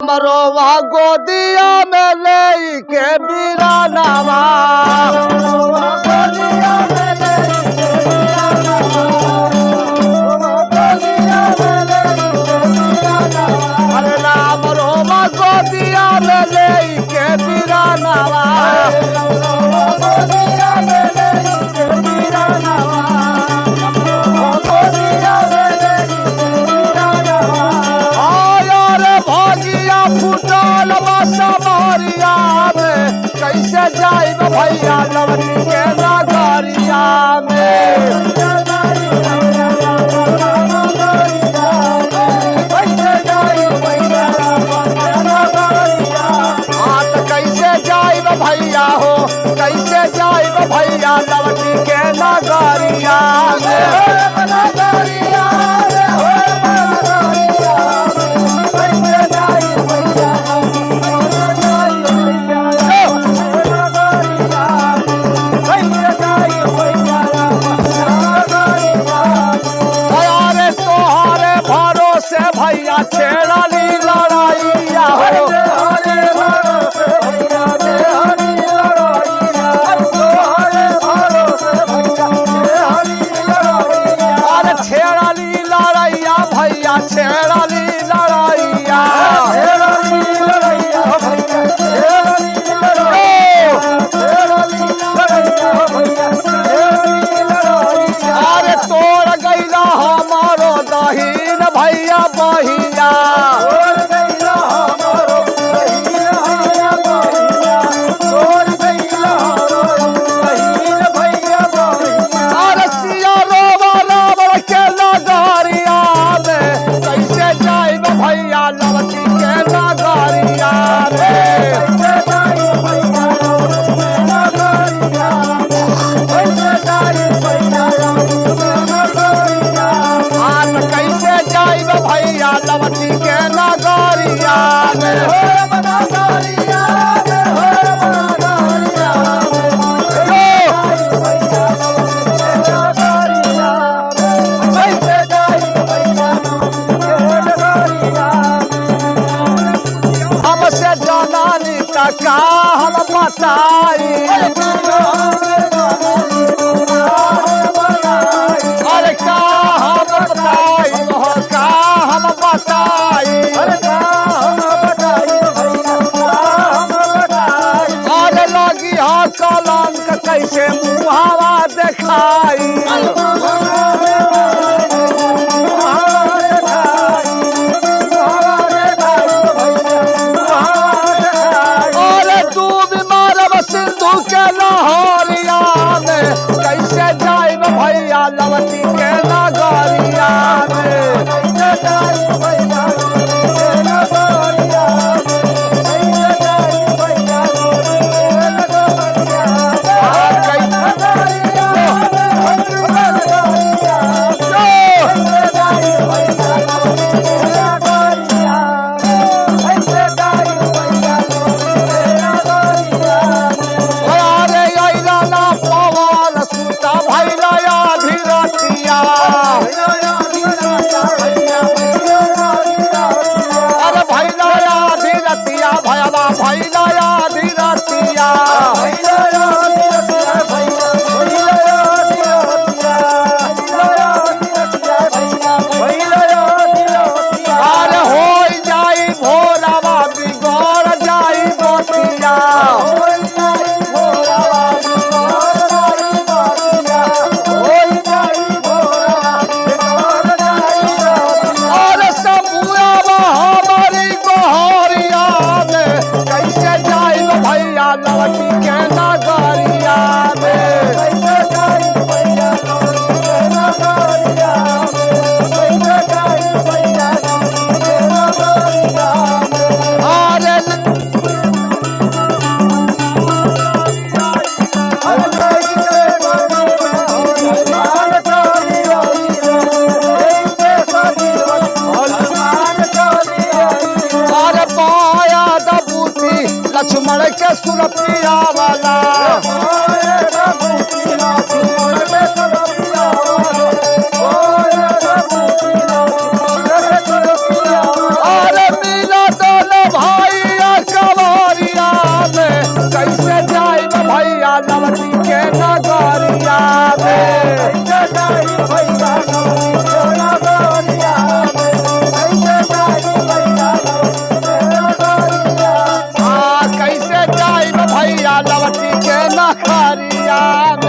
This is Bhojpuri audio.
मरोवा गोदिया में ले के बीरानावा अरे राम रोवा गोदिया में ले के बीरानावा फुटल बसमरिया में कैसे जाइब भैया लवनी के नगरिया में हाँ तो कैसे जाइब भैया हो कैसे जाइब भैया लवनी के नगरिया से भैया छेड़ाली लड़ाइया हो अरे छेड़ाली लड़ाइया भैया छेड़ाली लड़ाइया अरे तोड़ गईला हमारो दहीन भैया बहिया अरे सिया रोवा रावण के नगरिया में कैसे जाइब भैया लवती के नगरिया कैसे जाइब भैया लवती के नगरिया हमसे जनानी का हम बताई अरे का हम बताई का हम बताई अरे लगी हो कलंक कैसे मुहावा दिखाई अरे डूब मारब सिंधु के लहरिया में कैसे जाइब भैया लवती के नगरिया अरे भैया धीरतिया भैया भैया धीरतिया अरे हो जाई भोरावा बिगड़ जाई गोतिया कैसे जाइब भैया लवती के नगरिया अरे पाया दबूती लक्ष्मण के सुरपिया वाला अरे मिला लवटी के नगरिया में कैसे जाई भैया लवटी के नगरिया में